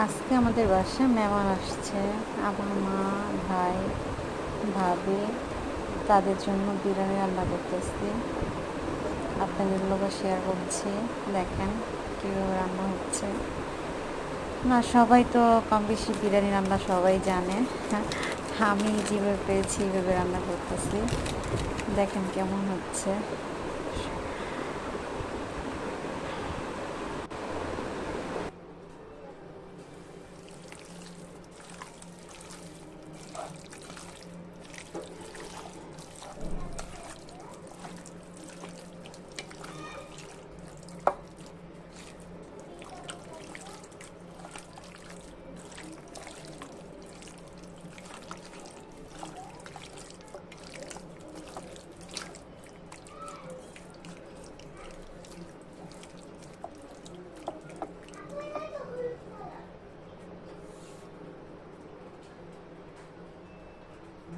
আজকে আমাদের বাসায় মেহমান আসছে। আমার মা, ভাই, ভাবি, তাদের জন্য বিরিয়ানি রান্না করতেছি। আপনাদের লোকে শেয়ার করছি, দেখেন কীভাবে রান্না হচ্ছে। না, সবাই তো কম বেশি বিরিয়ানি রান্না সবাই জানে। আমি যেভাবে পেরেছি এইভাবে রান্না করতেছি, দেখেন কেমন হচ্ছে।